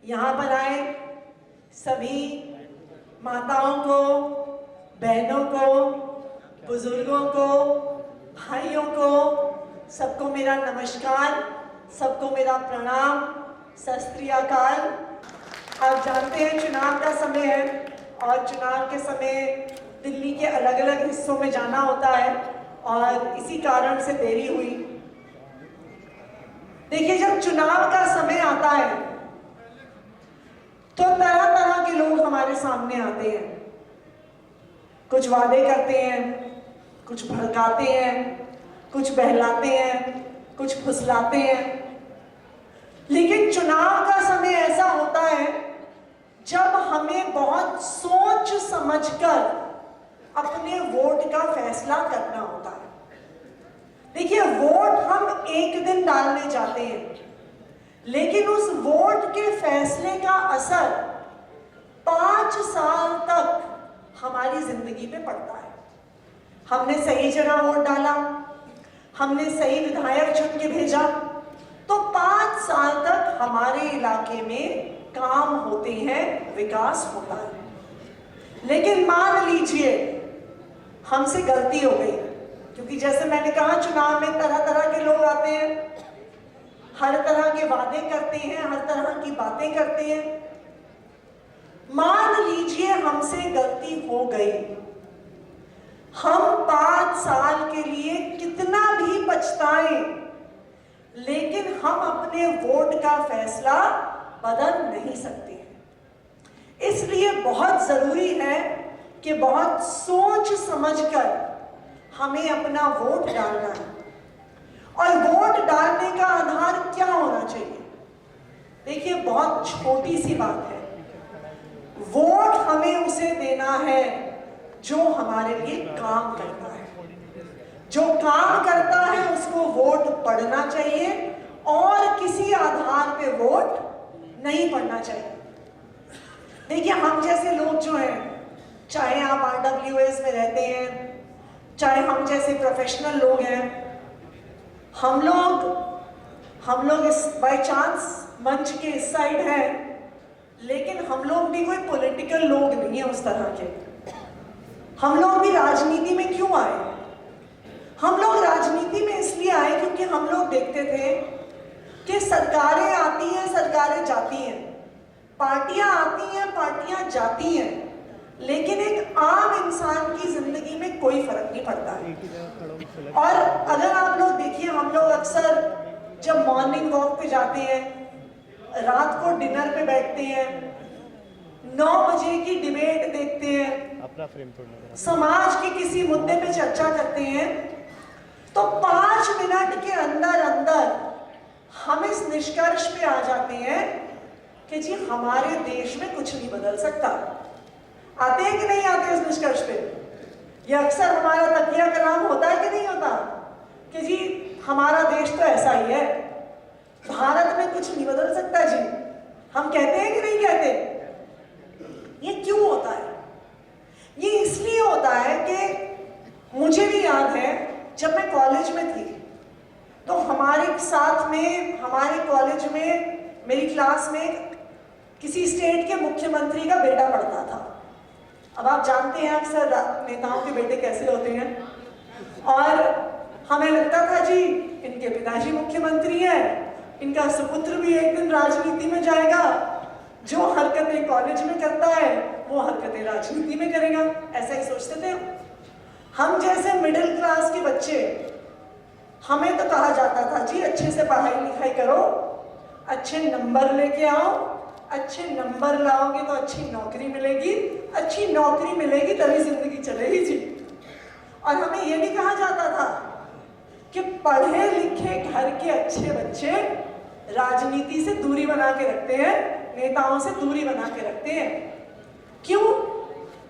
यहाँ पर आए सभी माताओं को, बहनों को, बुजुर्गों को, भाइयों को, सबको मेरा नमस्कार, सबको मेरा प्रणाम, सत श्री अकाल। आप जानते हैं चुनाव का समय है और चुनाव के समय दिल्ली के अलग अलग हिस्सों में जाना होता है और इसी कारण से देरी हुई। देखिए, जब चुनाव का समय आता है तो तरह तरह के लोग हमारे सामने आते हैं। कुछ वादे करते हैं, कुछ भड़काते हैं, कुछ बहलाते हैं, कुछ फुसलाते हैं। लेकिन चुनाव का समय ऐसा होता है जब हमें बहुत सोच समझकर अपने वोट का फैसला करना होता है। देखिए, वोट हम एक दिन डालने जाते हैं, लेकिन उस वोट के फैसले का असर 5 साल तक हमारी जिंदगी पे पड़ता है। हमने सही जगह वोट डाला, हमने सही विधायक चुन के भेजा, तो 5 साल तक हमारे इलाके में काम होते हैं, विकास होता है। लेकिन मान लीजिए हमसे गलती हो गई, क्योंकि जैसे मैंने कहा चुनाव में तरह तरह के लोग आते हैं, हर तरह के वादे करते हैं, हर तरह की बातें करते हैं। मान लीजिए हमसे गलती हो गई, हम 5 साल के लिए कितना भी पछताएं, लेकिन हम अपने वोट का फैसला बदल नहीं सकते। इसलिए बहुत जरूरी है कि बहुत सोच समझकर हमें अपना वोट डालना है। और वोट डालने का आधार क्या होना चाहिए? देखिए, बहुत छोटी सी बात है। वोट हमें उसे देना है जो हमारे लिए काम करता है। जो काम करता है उसको वोट पड़ना चाहिए और किसी आधार पे वोट नहीं पड़ना चाहिए। देखिए, हम जैसे लोग जो हैं, चाहे आप RWS में रहते हैं, चाहे हम जैसे प्रोफेशनल लोग हैं, हम लोग इस बाय चांस मंच के इस साइड हैं, लेकिन हम लोग भी कोई पॉलिटिकल लोग नहीं है उस तरह के। हम लोग भी राजनीति में क्यों आए? हम लोग राजनीति में इसलिए आए क्योंकि हम लोग देखते थे कि सरकारें आती हैं, सरकारें जाती हैं, पार्टियां आती हैं, पार्टियां जाती हैं, लेकिन एक आम इंसान की जिंदगी में कोई फर्क नहीं पड़ता है। और अगर आप लोग देखिए, हम लोग अक्सर जब मॉर्निंग वॉक पे जाते हैं, रात को डिनर पे बैठते हैं, 9 बजे की डिबेट देखते हैं, अपना फ्रेम तोड़ना, समाज के किसी मुद्दे पे चर्चा करते हैं, तो 5 मिनट के अंदर अंदर हम इस निष्कर्ष पे आ जाते हैं कि जी हमारे देश में कुछ नहीं बदल सकता। आते हैं कि नहीं आते इस निष्कर्ष पे? ये अक्सर हमारा तकिया कलाम होता है कि नहीं होता कि जी हमारा देश तो ऐसा ही है, भारत में कुछ नहीं बदल सकता जी। हम कहते हैं कि नहीं कहते? ये क्यों होता है? ये इसलिए होता है कि मुझे भी याद है जब मैं कॉलेज में थी तो हमारे साथ में, हमारे कॉलेज में, मेरी क्लास में किसी स्टेट के मुख्यमंत्री का बेटा पढ़ता था। अब आप जानते हैं अक्सर नेताओं के बेटे कैसे होते हैं, और हमें लगता था जी इनके पिताजी मुख्यमंत्री हैं, इनका सुपुत्र भी एक दिन राजनीति में जाएगा, जो हरकतें कॉलेज में करता है वो हरकतें राजनीति में करेगा। ऐसा ही सोचते थे हम जैसे मिडिल क्लास के बच्चे। हमें तो कहा जाता था जी अच्छे से पढ़ाई लिखाई करो, अच्छे नंबर लेके आओ, अच्छे नंबर लाओगे तो अच्छी नौकरी मिलेगी, अच्छी नौकरी मिलेगी तभी जिंदगी चलेगी जी। और हमें यह भी कहा जाता था कि पढ़े लिखे घर के अच्छे बच्चे राजनीति से दूरी बना के रखते हैं, नेताओं से दूरी बना के रखते हैं। क्यों?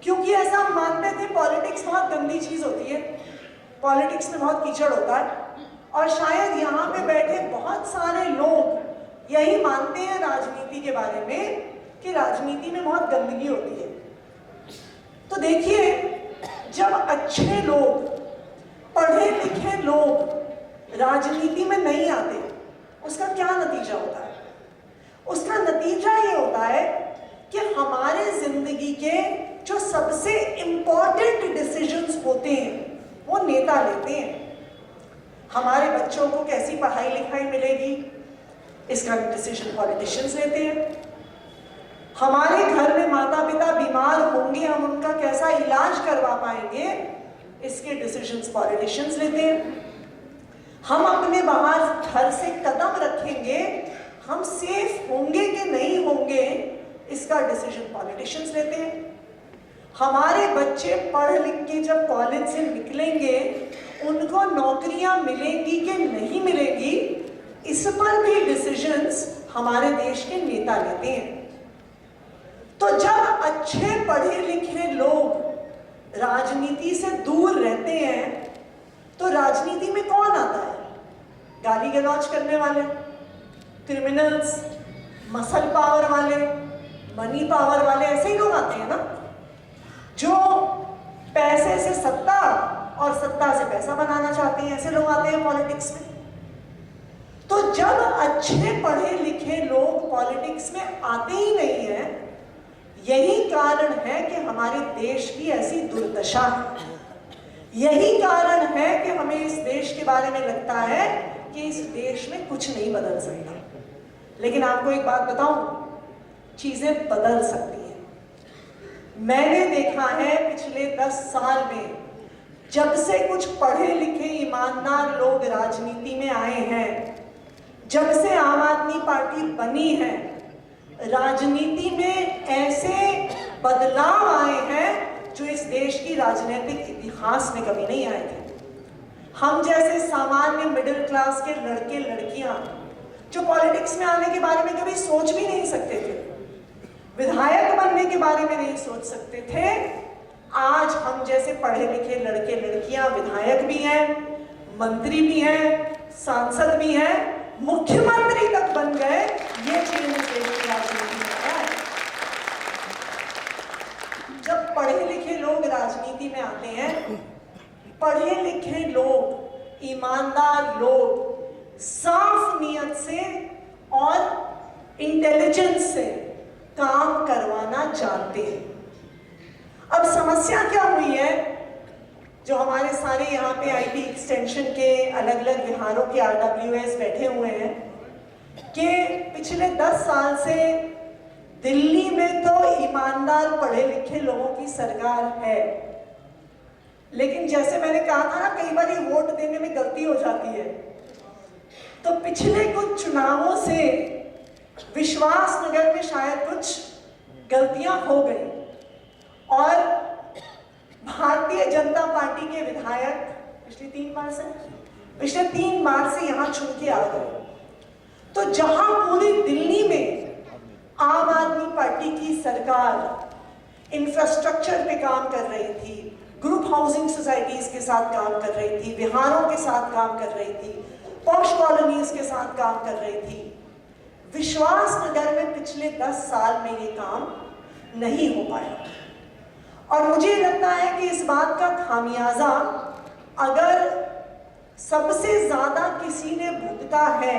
क्योंकि ऐसा हम मानते थे पॉलिटिक्स बहुत गंदी चीज होती है, पॉलिटिक्स में बहुत कीचड़ होता है, और शायद यहाँ पे बैठे बहुत सारे लोग यही मानते हैं राजनीति के बारे में कि राजनीति में बहुत गंदगी होती है। तो देखिए, जब अच्छे लोग, पढ़े लिखे लोग राजनीति में नहीं आते, उसका क्या नतीजा होता है? उसका नतीजा ये होता होते हैं वो नेता लेते हैं। हमारे बच्चों को कैसी पढ़ाई लिखाई मिलेगी, इसका डिसीजन पॉलिटिशियंस लेते हैं। हमारे घर में माता पिता बीमार होंगे, हम उनका कैसा इलाज करवा पाएंगे, इसके डिसीजंस पॉलिटिशियंस लेते हैं। हम अपने बाहर घर से कदम रखेंगे, हम सेफ होंगे कि नहीं होंगे, इसका डिसीजन पॉलिटिशियंस लेते हैं। हमारे बच्चे पढ़ लिख के जब कॉलेज से निकलेंगे उनको नौकरियां मिलेंगी कि नहीं मिलेंगी, इस पर भी डिसीजंस हमारे देश के नेता लेते हैं। तो जब अच्छे पढ़े लिखे लोग राजनीति से दूर रहते हैं तो राजनीति में कौन आता है? गाली गलौज करने वाले, क्रिमिनल्स, मसल पावर वाले, मनी पावर वाले, ऐसे ही लोग आते हैं ना, जो पैसे से सत्ता और सत्ता से पैसा बनाना चाहते हैं, ऐसे लोग आते हैं पॉलिटिक्स में। तो जब अच्छे पढ़े लिखे लोग पॉलिटिक्स में आते ही नहीं हैं, यही कारण है कि हमारे देश की ऐसी दुर्दशा है। यही कारण है कि हमें इस देश के बारे में लगता है कि इस देश में कुछ नहीं बदल सकता। लेकिन आपको एक बात बताऊं, चीजें बदल सकती हैं। मैंने देखा है पिछले 10 साल में जब से कुछ पढ़े लिखे ईमानदार लोग राजनीति में आए हैं, जब से आम आदमी पार्टी बनी है, राजनीति में ऐसे बदलाव आए हैं जो इस देश की राजनीतिक इतिहास में कभी नहीं आए थे। हम जैसे सामान्य मिडिल क्लास के लड़के लड़कियां जो पॉलिटिक्स में आने के बारे में कभी सोच भी नहीं सकते थे, विधायक बनने के बारे में नहीं सोच सकते थे, आज हम जैसे पढ़े लिखे लड़के लड़कियां विधायक भी हैं, मंत्री भी हैं, सांसद भी हैं, मुख्यमंत्री तक बन गए। ये चीज इस देश की राजनीति में है। जब पढ़े लिखे लोग राजनीति में आते हैं, पढ़े लिखे लोग, ईमानदार लोग, साफ नियत से और इंटेलिजेंस से काम करवाना जानते हैं। अब समस्या क्या हुई है, जो हमारे सारे यहाँ पे आईटी एक्सटेंशन के अलग अलग विहारों के RWS बैठे हुए हैं, कि पिछले 10 साल से दिल्ली में तो ईमानदार पढ़े लिखे लोगों की सरकार है, लेकिन जैसे मैंने कहा था ना, कई बार वोट देने में गलती हो जाती है। तो पिछले कुछ चुनावों से विश्वास नगर में शायद कुछ गलतियां हो गई और भारतीय जनता पार्टी के विधायक पिछले 3 बार से यहां चुन के आ गए। तो जहां पूरी दिल्ली में आम आदमी पार्टी की सरकार इंफ्रास्ट्रक्चर पे काम कर रही थी, ग्रुप हाउसिंग सोसाइटीज के साथ काम कर रही थी, विहारों के साथ काम कर रही थी, पॉश कॉलोनीज के साथ काम कर रही थी, विश्वास नगर में पिछले 10 साल में ये काम नहीं हो पाया। और मुझे लगता है कि इस बात का खामियाजा अगर सबसे ज्यादा किसी ने भुगता है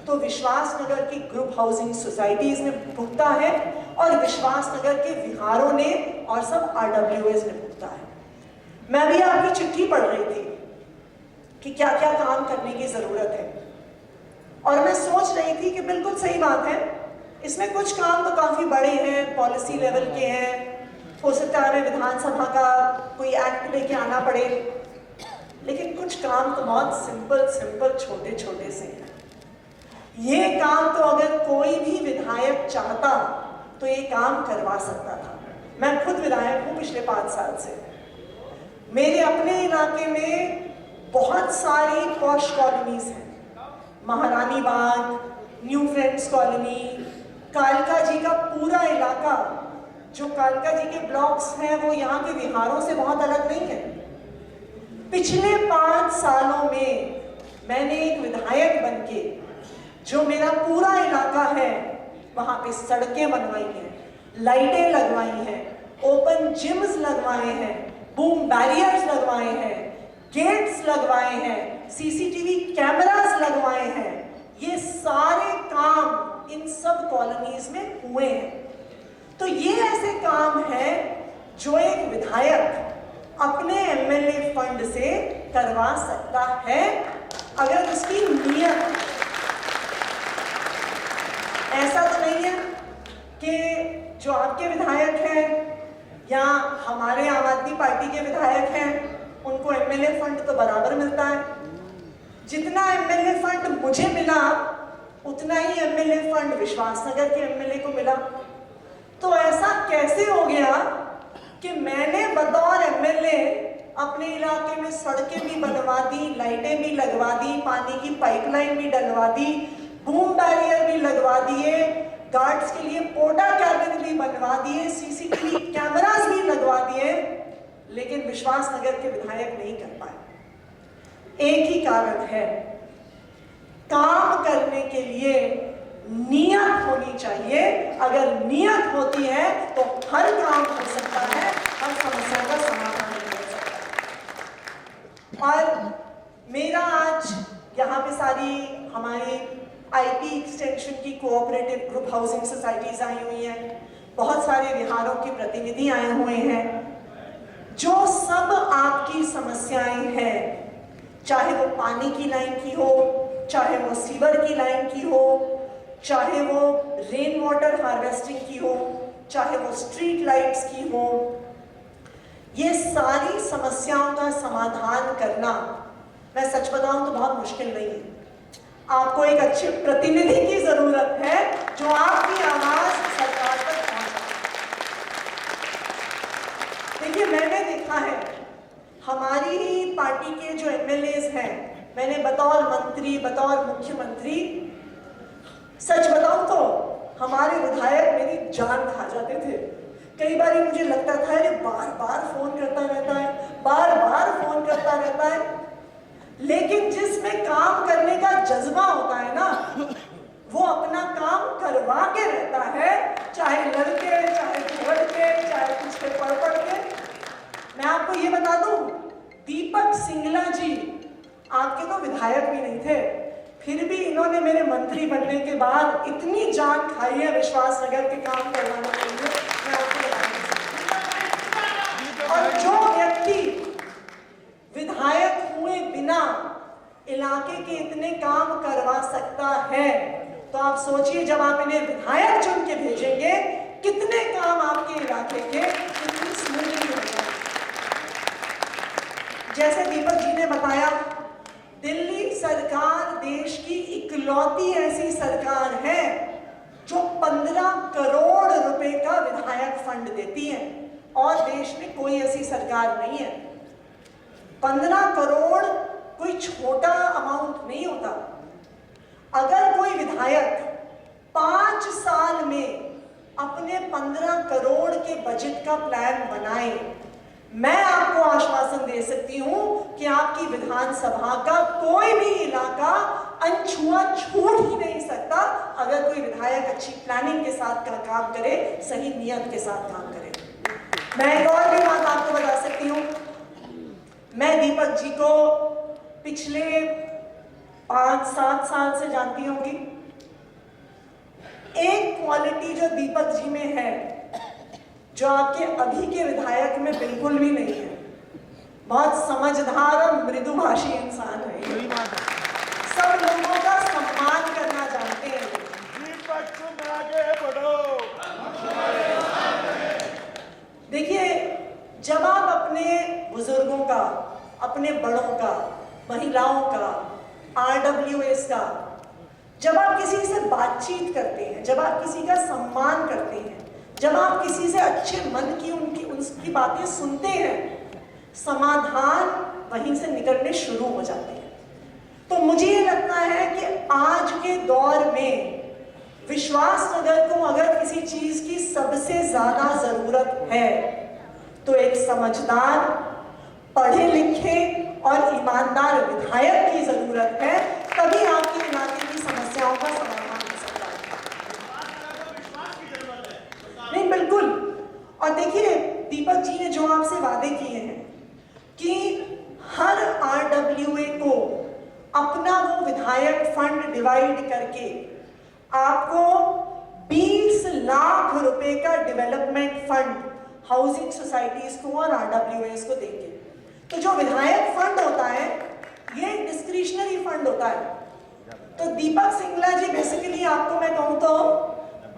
तो विश्वास नगर की ग्रुप हाउसिंग सोसाइटीज ने भुगता है और विश्वास नगर के विहारों ने और सब RWS ने भुगता है। मैं भी आपकी चिट्ठी पढ़ रही थी कि क्या क्या काम करने की जरूरत है, और मैं सोच रही थी कि बिल्कुल सही बात है, इसमें कुछ काम तो काफी बड़े हैं, पॉलिसी लेवल के हैं, हो सकता है हमें विधानसभा का कोई एक्ट लेके आना पड़े, लेकिन कुछ काम तो बहुत सिंपल छोटे छोटे से हैं। ये काम तो अगर कोई भी विधायक चाहता तो ये काम करवा सकता था। मैं खुद विधायक हूँ पिछले 5 साल से। मेरे अपने इलाके में बहुत सारी पॉश कॉलोनीज हैं, महारानी बाग, न्यू फ्रेंड्स कॉलोनी, कालका जी का पूरा इलाका, जो कालका जी के ब्लॉक्स हैं वो यहाँ के विहारों से बहुत अलग नहीं है। पिछले 5 सालों में मैंने एक विधायक बनके जो मेरा पूरा इलाका है वहां पे सड़कें बनवाई हैं, लाइटें लगवाई हैं, ओपन जिम्स लगवाए हैं, बूम बैरियर्स लगवाए हैं, गेट्स लगवाए हैं, CCTV कैमरास लगवाए हैं। ये सारे काम इन सब कॉलोनीज में हुए हैं। तो ये ऐसे काम हैं जो एक विधायक अपने एमएलए फंड से करवा सकता है अगर उसकी नीयत। ऐसा तो नहीं है कि जो आपके विधायक हैं या हमारे आम आदमी पार्टी के विधायक हैं उनको एमएलए फंड तो बराबर मिलता है। जितना एमएलए फंड मुझे मिला उतना ही एमएलए फंड विश्वासनगर के एमएलए को मिला। तो ऐसा कैसे हो गया कि मैंने बतौर एमएलए अपने इलाके में सड़कें भी बनवा दी, लाइटें भी लगवा दी, पानी की पाइपलाइन भी डलवा दी, बूम बैरियर भी लगवा दिए, गार्ड्स के लिए पोर्टा कैबिन भी बनवा दिए, सीसीटीवी कैमरास भी लगवा दिए, लेकिन विश्वासनगर के विधायक नहीं कर पाए। एक ही कारण है, काम करने के लिए नियत होनी चाहिए। अगर नियत होती है तो हर काम हो सकता है, हर समस्या का समाधान हो सकता है। और मेरा आज यहाँ पे सारी हमारी आईपी एक्सटेंशन की कोऑपरेटिव ग्रुप हाउसिंग सोसाइटीज आई हुई हैं, बहुत सारे विहारों के प्रतिनिधि आए हुए हैं। जो सब आपकी समस्याएं हैं, चाहे वो पानी की लाइन की हो, चाहे वो सीवर की लाइन की हो, चाहे वो रेन वाटर हार्वेस्टिंग की हो, चाहे वो स्ट्रीट लाइट्स की हो, ये सारी समस्याओं का समाधान करना, मैं सच बताऊं तो बहुत मुश्किल नहीं है। आपको एक अच्छे प्रतिनिधि की जरूरत है जो आपकी आवाज सरकार तक पहुंचाए। देखिए, मैंने देखा है हमारी ही पार्टी के जो एमएलएज हैं, मैंने बतौर मंत्री, बतौर मुख्यमंत्री, सच बताऊं तो हमारे विधायक मेरी जान खा जाते थे। कई बार मुझे लगता था अरे बार बार फोन करता रहता है, बार बार फोन करता रहता है, लेकिन जिसमें काम करने का जज्बा होता है ना, वो अपना काम करवा के रहता है, चाहे लड़के, चाहे झगड़ के, चाहे कुछ के पढ़ के। मैं आपको ये बता दूं, दीपक सिंगला जी आपके तो विधायक भी नहीं थे, फिर भी इन्होंने मेरे मंत्री बनने के बाद इतनी जान खाई है विश्वासनगर के काम करवाने के लिए, मैं आपको बता दूं। और जो व्यक्ति विधायक हुए बिना इलाके के इतने काम करवा सकता है, तो आप सोचिए जब आप इन्हें विधायक चुन के भेजेंगे, कितने काम आपके इलाके के कितनी स्मूथली होंगे। जैसे दीपक जी ने बताया, दिल्ली सरकार देश की इकलौती ऐसी सरकार है जो 15 करोड़ रुपए का विधायक फंड देती है, और देश में कोई ऐसी सरकार नहीं है। 15 करोड़ कोई छोटा अमाउंट नहीं होता। अगर कोई विधायक 5 साल में अपने 15 करोड़ के बजट का प्लान बनाए, मैं आपको आश्वासन दे सकती हूं कि आपकी विधानसभा का कोई भी इलाका अनछुआ छूट ही नहीं सकता, अगर कोई विधायक अच्छी प्लानिंग के साथ का काम करे, सही नियत के साथ काम करे। मैं एक और भी बात आपको बता सकती हूं, मैं दीपक जी को पिछले 5-7 साल से जानती होंगी। एक क्वालिटी जो दीपक जी में है, जो आपके अभी के विधायक में बिल्कुल भी नहीं है, बहुत समझदार और मृदुभाषी इंसान है। सब लोगों का सम्मान करना जानते हैं। दीपक तुम आगे बढ़ो। देखिए, जब आप अपने बुजुर्गों का, अपने बड़ों का, महिलाओं का, RWS का, जब आप किसी से बातचीत करते हैं, जब आप किसी का सम्मान करते हैं, जब आप किसी से अच्छे मन की उनकी बातें सुनते हैं, समाधान वहीं से निकलने शुरू हो जाते हैं। तो मुझे ये लगता है कि आज के दौर में विश्वासनगर को अगर किसी चीज की सबसे ज्यादा जरूरत है तो एक समझदार, पढ़े लिखे और ईमानदार विधायक की जरूरत है। तभी आपके इलाके की समस्याओं का समाधान हो सकता है। नहीं, बिल्कुल। और देखिए, दीपक जी ने जो आपसे वादे किए हैं कि हर RWA को अपना वो विधायक फंड डिवाइड करके आपको 20 लाख रुपए का डेवलपमेंट फंड हाउसिंग सोसाइटीज को और RWAs को देंगे। तो जो विधायक फंड होता है ये डिस्क्रिशनरी फंड होता है। तो दीपक सिंगला जी बेसिकली आपको मैं कहूँ तो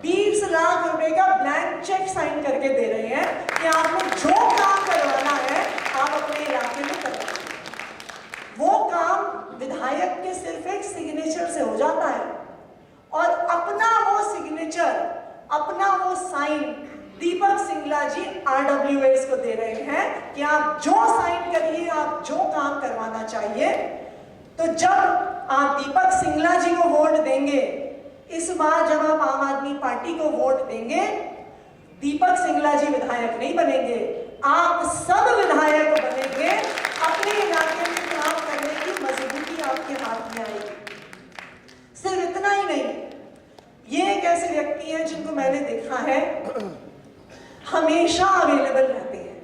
20 लाख रुपए का ब्लैंक चेक साइन करके दे रहे हैं कि आपको जो काम करवाना है आप अपने इलाके में करवाइए। वो काम विधायक के सिर्फ एक सिग्नेचर से हो जाता है और अपना वो सिग्नेचर, अपना वो साइन दीपक सिंगला जी RWAs को दे रहे हैं कि आप जो साइन करिए, आप जो काम करवाना चाहिए। तो जब आप दीपक सिंगला जी को वोट देंगे, इस बार जब आप आम आदमी पार्टी को वोट देंगे, दीपक सिंगला जी विधायक नहीं बनेंगे, आप सब विधायक बनेंगे। अपने इलाके में काम करने की मजबूती आपके हाथ में आएगी। सिर्फ इतना ही नहीं, ये एक ऐसे व्यक्ति हैं जिनको मैंने देखा है हमेशा अवेलेबल रहते हैं,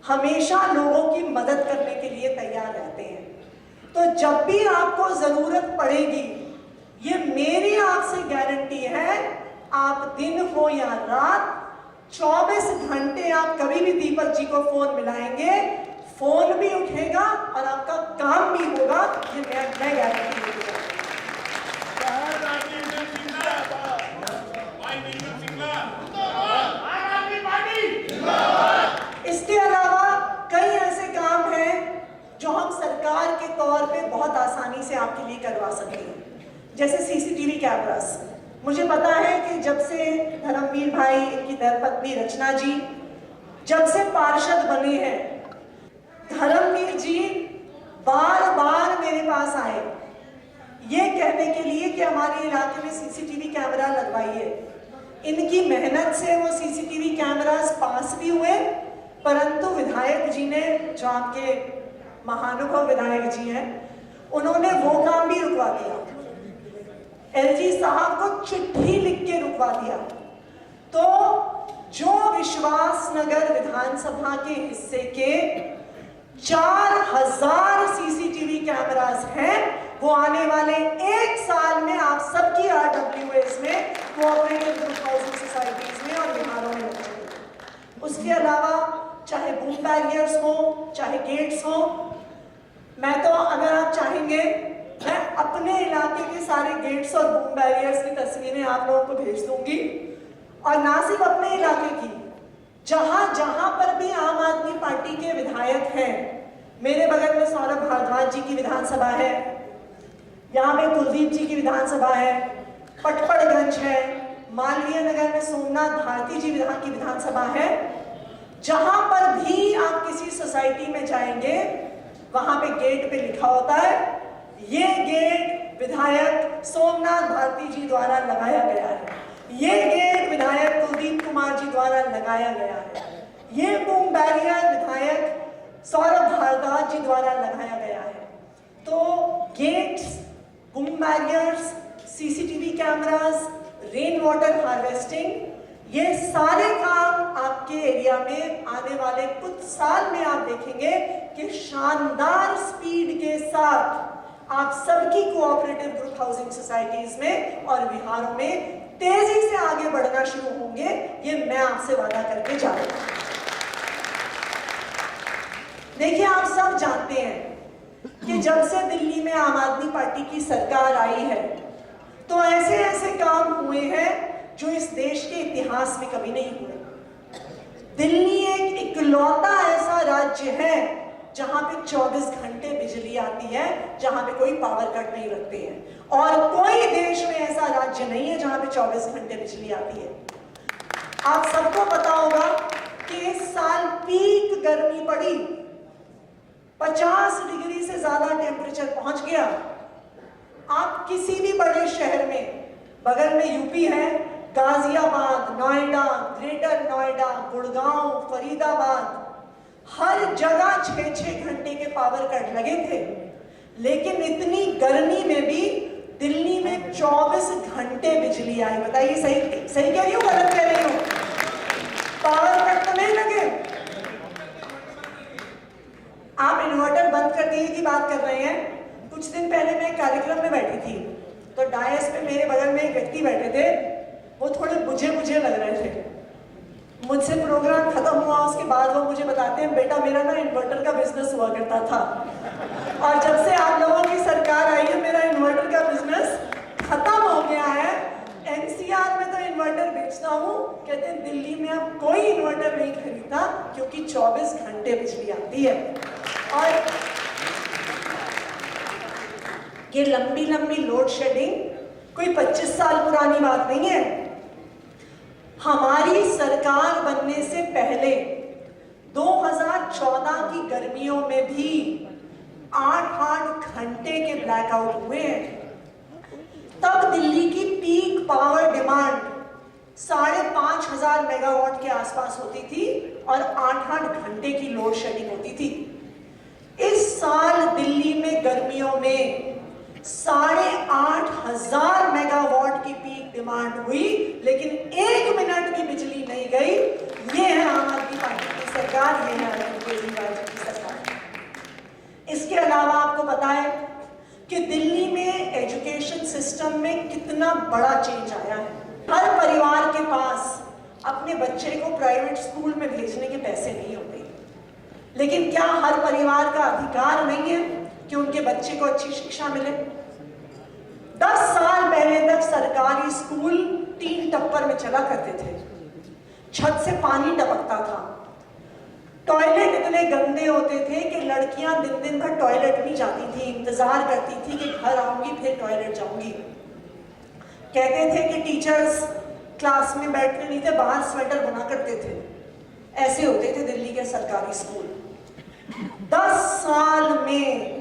हमेशा लोगों की मदद करने के लिए तैयार रहते हैं। तो जब भी आपको जरूरत पड़ेगी, ये मेरी आपसे गारंटी है, आप दिन हो या रात 24 घंटे आप कभी भी दीपक जी को फोन मिलाएंगे, फोन भी उठेगा और आपका काम भी होगा। ये मैं गारंटी देता हूं। इसके अलावा कई ऐसे काम हैं जो हम सरकार के तौर पे बहुत आसानी से आपके लिए करवा सकते हैं, जैसे CCTV कैमरास। मुझे पता है कि जब से धर्मवीर भाई, इनकी धर्मपत्नी रचना जी जब से पार्षद बने हैं, धर्मवीर जी बार बार मेरे पास आए ये कहने के लिए कि हमारे इलाके में CCTV कैमरा लगवाइए। इनकी मेहनत से वो CCTV कैमरास पास भी हुए, परंतु विधायक जी ने, जो आपके महानुभव विधायक जी हैं, उन्होंने वो काम भी रुकवा दिया। LG साहब को चिट्ठी लिख के रुकवा दिया। तो जो विश्वासनगर विधानसभा के हिस्से के 4000 CCTV कैमरास हैं, वो आने वाले 1 साल में आप सबकी RWAs में, कोऑपरेटिव ग्रुप हाउसिंग सोसाइटीज में और बिहारों में लगेंगे। उसके अलावा चाहे बूम बैरियर्स हो, चाहे गेट्स हो, मैं तो अगर आप चाहेंगे मैं अपने इलाके के सारे गेट्स और बूम बैरियर्स की तस्वीरें आप लोगों को भेज दूंगी। और ना सिर्फ अपने इलाके की, जहां जहां पर भी आम आदमी पार्टी के विधायक हैं, मेरे बगल में सौरभ भारद्वाज जी की विधानसभा है, यहाँ पे कुलदीप जी की विधानसभा है, पटपड़गंज है, मालवीय नगर में सोमनाथ भारती जी की विधानसभा है। जहां पर भी आप किसी सोसाइटी में जाएंगे, वहां पे गेट पे लिखा होता है ये गेट विधायक सोमनाथ भारती जी द्वारा लगाया गया है, ये गेट विधायक कुलदीप कुमार जी द्वारा लगाया गया है, ये बूम बैरियर विधायक सौरभ भारद्वाज जी द्वारा लगाया गया है। तो gates, boom barriers, CCTV cameras, rain water harvesting, ये सारे काम आपके एरिया में आने वाले कुछ साल में आप देखेंगे कि शानदार स्पीड के साथ आप सबकी कोऑपरेटिव ग्रुप हाउसिंग सोसाइटीज में और बिहारों में तेजी से आगे बढ़ना शुरू होंगे। ये मैं आपसे वादा करके जा रही हूं। देखिए, आप सब जानते हैं कि जब से दिल्ली में आम आदमी पार्टी की सरकार आई है, तो ऐसे ऐसे काम हुए हैं जो इस देश के इतिहास में कभी नहीं हुए। दिल्ली एक इकलौता ऐसा राज्य है जहां पे 24 घंटे बिजली आती है, जहां पे कोई पावर कट नहीं लगते हैं, और कोई देश में ऐसा राज्य नहीं है जहां पे 24 घंटे बिजली आती है। आप सबको पता होगा कि इस साल पीक गर्मी पड़ी, 50 डिग्री से ज्यादा टेम्परेचर पहुंच गया। आप किसी भी बड़े शहर में, बगल में यूपी है, गाजियाबाद, नोएडा, ग्रेटर नोएडा, गुड़गांव, फरीदाबाद, हर जगह 6-6 घंटे के पावर कट लगे थे। लेकिन इतनी गर्मी में भी दिल्ली में 24 घंटे बिजली आई। बताइए, सही कह रही हूँ, गलत कह रही हूँ? पावर कट तो नहीं लगे। आप इन्वर्टर बंद कर दिए की बात कर रहे हैं। कुछ दिन पहले मैं एक कार्यक्रम में बैठी थी, तो डायस पे मेरे बगल में एक व्यक्ति बैठे थे, वो थोड़े बुझे बुझे लग रहे थे। मुझसे प्रोग्राम खत्म लॉस के बाद वो मुझे बताते हैं, बेटा मेरा ना इन्वर्टर का बिजनेस हुआ करता था, और जब से आप लोगों की सरकार आई है मेरा इन्वर्टर का बिजनेस खत्म हो गया है। एनसीआर में तो इन्वर्टर बेचता हूँ, कहते हैं दिल्ली में अब कोई इन्वर्टर नहीं खरीदता क्योंकि 24 घंटे बिजली आती है। और ये लंबी लंबी लोड शेडिंग कोई 25 साल पुरानी बात नहीं है। हमारी सरकार बनने से पहले 2014 की गर्मियों में भी 8-8 घंटे के ब्लैकआउट हुए हैं। तब दिल्ली की पीक पावर डिमांड 5,500 मेगावाट के आसपास होती थी और 8-8 घंटे की लोड शेडिंग होती थी। इस साल दिल्ली में गर्मियों में 8,500 मेगावाट की पीक डिमांड हुई, लेकिन 1 मिनट की बिजली नहीं गई। ये है आम आदमी पार्टी की सरकार, ये है अरविंद केजरीवाल जी की सरकार। इसके अलावा आपको पता है कि दिल्ली में एजुकेशन सिस्टम में कितना बड़ा चेंज आया है। हर परिवार के पास अपने बच्चे को प्राइवेट स्कूल में भेजने के पैसे नहीं होते, लेकिन क्या हर परिवार का अधिकार नहीं है कि उनके बच्चे को अच्छी शिक्षा मिले? 10 साल पहले तक सरकारी स्कूल 3 टप्पर में चला करते थे, छत से पानी टपकता था, टॉयलेट इतने गंदे होते थे कि लड़कियां दिन दिन भर टॉयलेट नहीं जाती थी, इंतजार करती थी कि घर आऊंगी फिर टॉयलेट जाऊंगी। कहते थे कि टीचर्स क्लास में बैठते नहीं थे, बाहर स्वेटर बना करते थे। ऐसे होते थे दिल्ली के सरकारी स्कूल। 10 साल में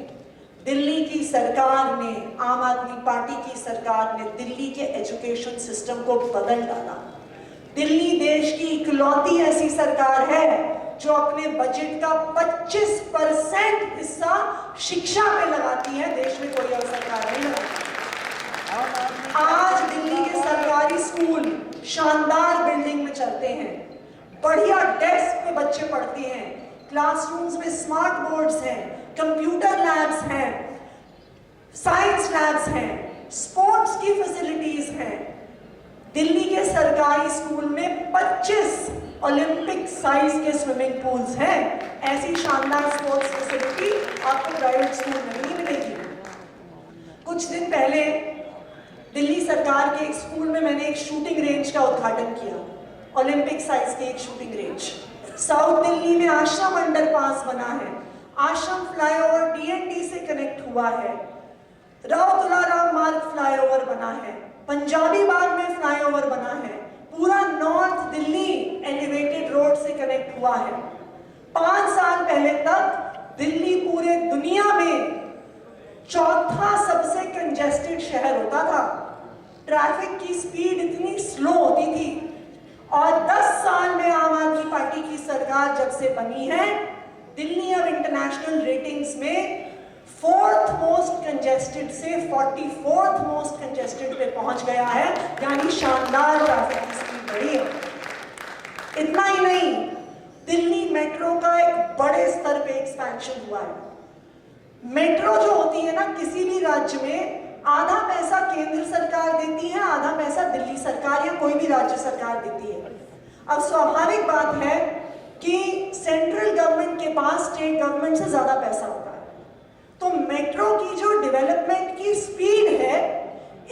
दिल्ली की सरकार ने, आम आदमी पार्टी की सरकार ने दिल्ली के एजुकेशन सिस्टम को बदल डाला। दिल्ली देश की इकलौती ऐसी सरकार है जो अपने बजट का 25% हिस्सा शिक्षा पे लगाती है। देश में कोई और सरकार नहीं लगाती। आज दिल्ली के सरकारी स्कूल शानदार बिल्डिंग में चलते हैं, बढ़िया डेस्क पे बच्चे पढ़ते हैं, क्लासरूम्स में स्मार्ट बोर्ड्स हैं, कंप्यूटर लैब्स हैं, साइंस लैब्स हैं, स्पोर्ट्स की फैसिलिटीज हैं। दिल्ली के सरकारी स्कूल में 25 ओलंपिक साइज के स्विमिंग पूल्स हैं। ऐसी शानदार स्पोर्ट्स फैसिलिटी आपको प्राइवेट स्कूल में नहीं मिलेगी। कुछ दिन पहले दिल्ली सरकार के एक स्कूल में मैंने एक शूटिंग रेंज का उद्घाटन किया, ओलंपिक साइज की एक शूटिंग रेंज। साउथ दिल्ली में आश्रम अंडरपास बना है, आश्रम फ्लाईओवर डीएनडी से कनेक्ट हुआ है, राव तुलाराम मार्ग फ्लाईओवर बना है, पंजाबी बाग में फ्लाईओवर बना है, पूरा नॉर्थ दिल्ली एलिवेटेड रोड से कनेक्ट हुआ है। 5 साल पहले तक दिल्ली पूरे दुनिया में चौथा सबसे कंजेस्टेड शहर होता था, ट्रैफिक की स्पीड इतनी स्लो होती थी। और 10 साल में आम आदमी पार्टी की सरकार जब से बनी है, दिल्ली अब इंटरनेशनल रेटिंग्स में 4th मोस्ट कंजेस्टेड से 44th मोस्ट कंजेस्टेड पे पहुंच गया है, यानी शानदार ट्रैफिक की स्पीड बढ़ी है। इतना ही नहीं, दिल्ली मेट्रो का एक बड़े स्तर पे एक्सपेंशन हुआ है। मेट्रो जो होती है ना, किसी भी राज्य में आधा पैसा केंद्र सरकार देती है, आधा पैसा दिल्ली सरकार या कोई भी राज्य सरकार देती है। अब स्वाभाविक बात है कि सेंट्रल गवर्नमेंट के पास स्टेट गवर्नमेंट से ज्यादा पैसा होता है, तो मेट्रो की जो डेवलपमेंट की स्पीड है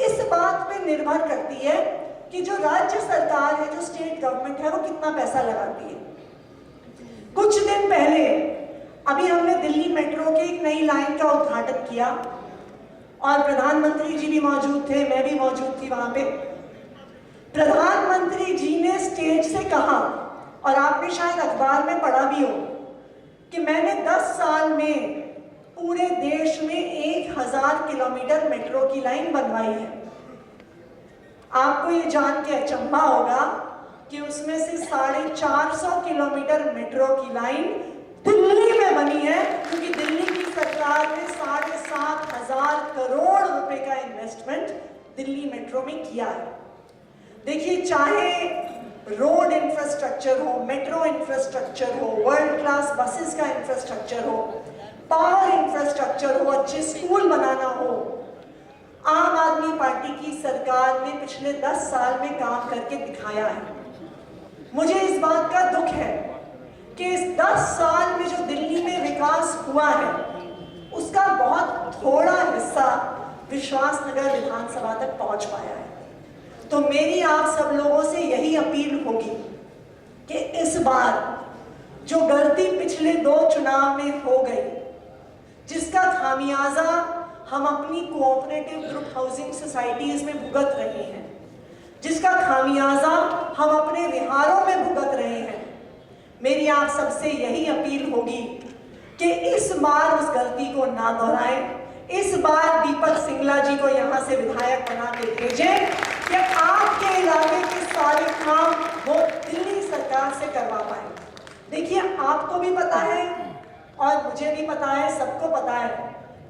इस बात पे निर्भर करती है कि जो राज्य सरकार है, जो स्टेट गवर्नमेंट है, वो कितना पैसा लगाती है। कुछ दिन पहले अभी हमने दिल्ली मेट्रो की एक नई लाइन का उद्घाटन किया और प्रधानमंत्री जी भी मौजूद थे, मैं भी मौजूद थी वहां पे। प्रधानमंत्री जी ने स्टेज से कहा, और आपने शायद अखबार में पढ़ा भी हो, कि मैंने 10 साल में पूरे देश में 1000 किलोमीटर मेट्रो की लाइन बनवाई है। आपको ये जान के अचंभा होगा कि उसमें से 450 किलोमीटर मेट्रो की लाइन दिल्ली में बनी है, क्योंकि दिल्ली की सरकार ने 7,500 करोड़ रुपए का इन्वेस्टमेंट दिल्ली मेट्रो में किया है। देखिए, चाहे रोड इंफ्रास्ट्रक्चर हो, मेट्रो इंफ्रास्ट्रक्चर हो, वर्ल्ड क्लास बसेस का इंफ्रास्ट्रक्चर हो, पावर इंफ्रास्ट्रक्चर हो, अच्छे स्कूल बनाना हो, आम आदमी पार्टी की सरकार ने पिछले 10 साल में काम करके दिखाया है। मुझे इस बात का दुख है कि इस 10 साल में जो दिल्ली में विकास हुआ है उसका बहुत थोड़ा हिस्सा विश्वासनगर विधानसभा तक पहुंच पाया है। तो मेरी आप सब लोगों से यही अपील होगी कि इस बार जो गलती पिछले 2 चुनाव में हो गई, जिसका खामियाजा हम अपनी कोऑपरेटिव ग्रुप हाउसिंग सोसाइटीज में भुगत रहे हैं, जिसका खामियाजा हम अपने विहारों में भुगत रहे हैं, मेरी आप सबसे यही अपील होगी कि इस बार उस गलती को ना दोहराएं। इस बार दीपक सिंगला जी को यहाँ से विधायक बना के भेजें कि आपके इलाके के सारे काम वो दिल्ली सरकार से करवा पाए। देखिए, आपको भी पता है और मुझे भी पता है, सबको पता है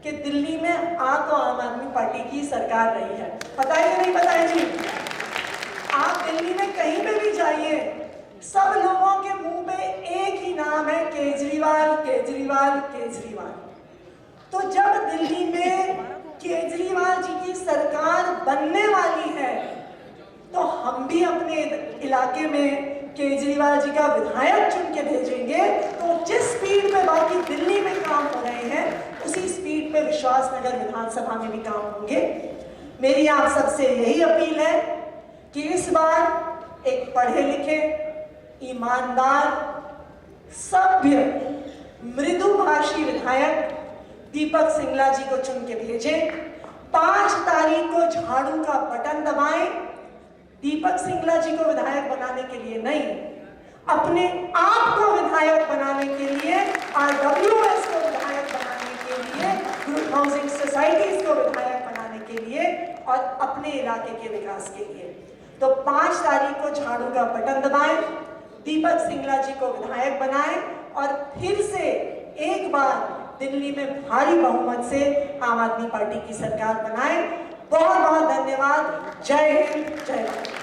कि दिल्ली में तो आम आदमी पार्टी की सरकार रही है। पता है कि नहीं पता है जी? आप दिल्ली में कहीं पे भी जाइए, सब लोगों के मुंह पे एक ही नाम है, केजरीवाल केजरीवाल केजरीवाल। तो जब दिल्ली में केजरीवाल जी की सरकार बनने वाली है तो हम भी अपने इलाके में केजरीवाल जी का विधायक चुन के भेजेंगे। तो जिस स्पीड पे बाकी दिल्ली में काम हो रहे हैं उसी स्पीड पे विश्वासनगर विधानसभा में भी काम होंगे। मेरी आप सबसे यही अपील है कि इस बार एक पढ़े लिखे, ईमानदार, सभ्य, मृदुभाषी विधायक दीपक सिंगला जी को चुन के भेजें। 5 तारीख को झाड़ू का बटन दबाएं। दीपक सिंगला जी को विधायक बनाने के लिए नहीं, अपने आप को विधायक बनाने के लिए, RWS को विधायक बनाने के लिए, ग्रुप हाउसिंग सोसाइटीज को विधायक बनाने के लिए और अपने इलाके के विकास के लिए। तो 5 तारीख को झाड़ू का बटन दबाएं, दीपक सिंगला जी को विधायक बनाएं और फिर से एक बार दिल्ली में भारी बहुमत से आम आदमी पार्टी की सरकार बनाएं। बहुत बहुत धन्यवाद। जय हिंद, जय भारत।